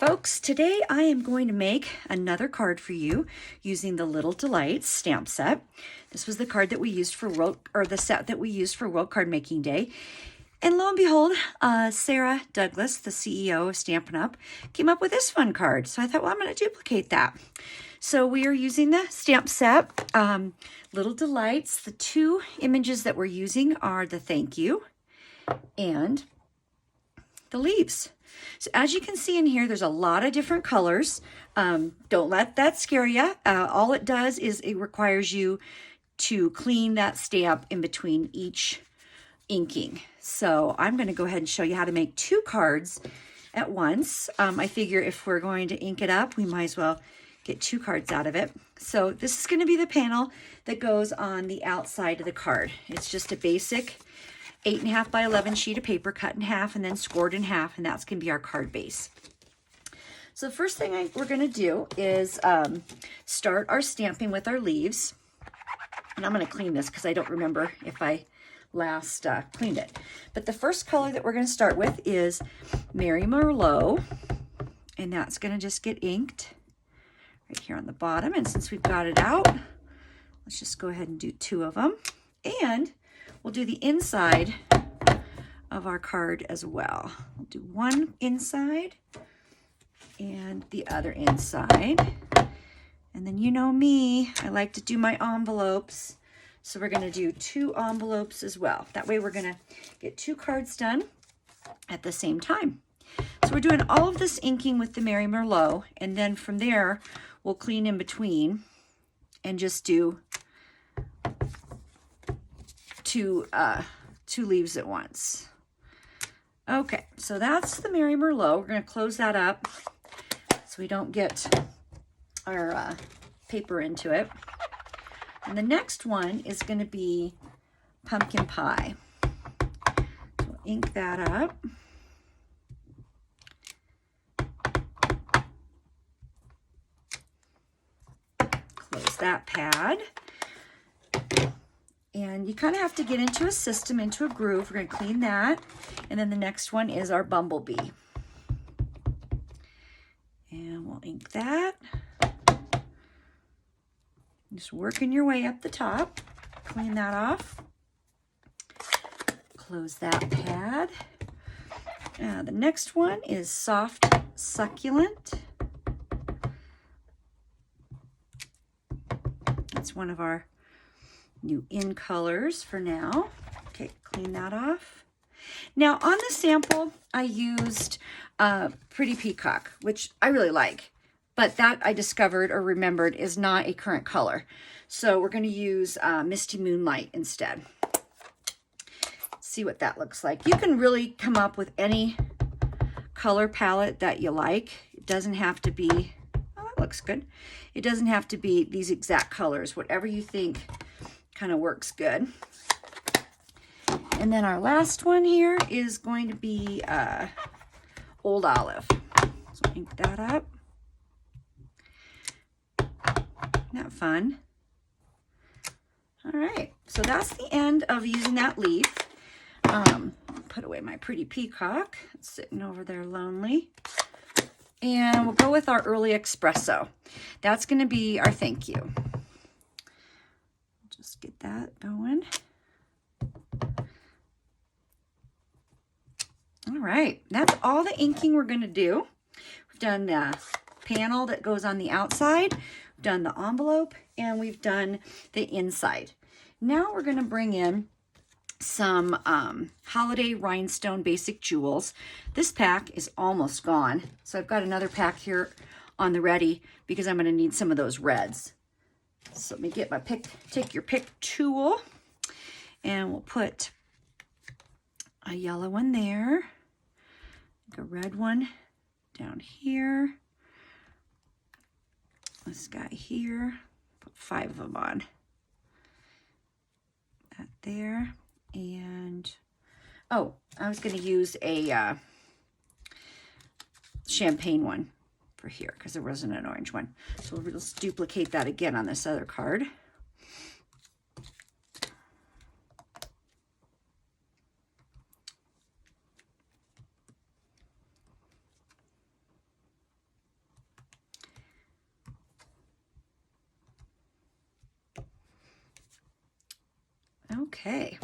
folks, today I am going to make another card for you using the Little Delights stamp set. This was the card that we used for the set that we used for World Card Making Day. And lo and behold, Sarah Douglas, the CEO of Stampin' Up, came up with this fun card. So I thought, well, I'm going to duplicate that. So we are using the stamp set, Little Delights. The two images that we're using are the thank you and the leaves. So as you can see in here, there's a lot of different colors. Don't let that scare you. All it does is it requires you to clean that stamp in between each inking. So I'm going to go ahead and show you how to make two cards at once. I figure if we're going to ink it up, we might as well get two cards out of it. So this is going to be the panel that goes on the outside of the card. It's just a basic 8.5 by 11 sheet of paper cut in half and then scored in half, and that's going to be our card base. So the first thing we're going to do is start our stamping with our leaves. And I'm going to clean this because I don't remember if I last cleaned it. But the first color that we're going to start with is Mary Merlot, and that's going to just get inked right here on the bottom. And since we've got it out, let's just go ahead and do two of them. And we'll do the inside of our card as well. We'll do one inside and the other inside. And then you know me, I like to do my envelopes. So we're going to do two envelopes as well. That way we're going to get two cards done at the same time. So we're doing all of this inking with the Mary Merlot, and then from there we'll clean in between and just do two leaves at once. Okay, so that's the Mary Merlot. We're going to close that up so we don't get our paper into it. And the next one is going to be Pumpkin Pie. So we'll ink that up. Close that pad. And you kind of have to get into a system, into a groove. We're going to clean that. And then the next one is our Bumblebee. And we'll ink that. Just working your way up the top. Clean that off. Close that pad. The next one is Soft Succulent. It's one of our new in colors for now. Okay, clean that off. Now on the sample, I used Pretty Peacock, which I really like, but that I discovered or remembered is not a current color. So we're going to use Misty Moonlight instead. See what that looks like. You can really come up with any color palette that you like. It doesn't have to be, oh, that looks good. It doesn't have to be these exact colors. Whatever you think kind of works good. And then our last one here is going to be Old Olive. So ink that up. Isn't that fun? All right, so that's the end of using that leaf. Put away my Pretty Peacock. It's sitting over there lonely. And we'll go with our Early Espresso. That's going to be our thank you. Just get that going. All right, that's all the inking we're going to do. We've done the panel that goes on the outside, we've done the envelope, and we've done the inside. Now we're going to bring in some Holiday Rhinestone Basic Jewels. This pack is almost gone, so I've got another pack here on the ready because I'm going to need some of those reds. So let me get my take your pick tool, and we'll put a yellow one there, a red one down here, this guy here, put 5 of them on, that there, and oh, I was going to use a champagne one for here because there wasn't an orange one. So we'll just duplicate that again on this other card. Okay.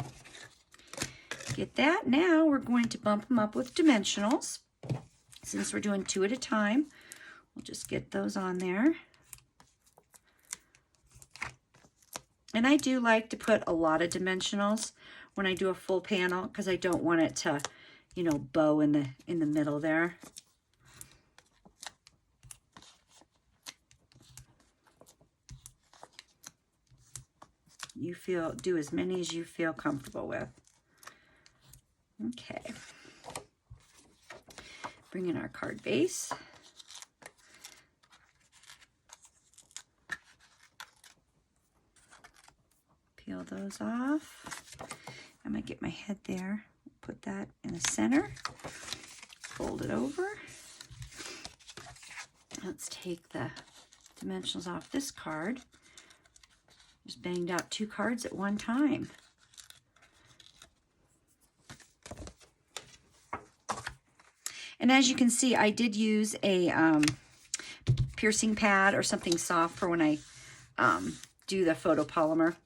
Get that. Now we're going to bump them up with dimensionals. Since we're doing 2 at a time, we'll just get those on there. And I do like to put a lot of dimensionals when I do a full panel because I don't want it to, you know, bow in the middle there. You do as many as you feel comfortable with. Okay. Bring in our card base. Peel those off. I might get my head there. Put that in the center. Fold it over. Let's take the dimensionals off this card. Just banged out 2 cards at one time. And as you can see, I did use a piercing pad or something soft for when I do the photopolymer.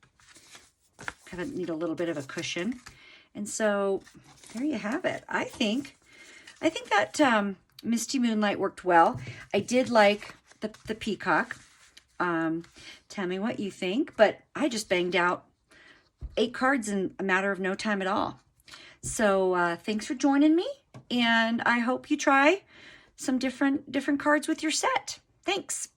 Kind of need a little bit of a cushion. And so there you have it. I think that Misty Moonlight worked well. I did like the peacock. Tell me what you think, but I just banged out 8 cards in a matter of no time at all. So thanks for joining me, and I hope you try some different cards with your set. Thanks.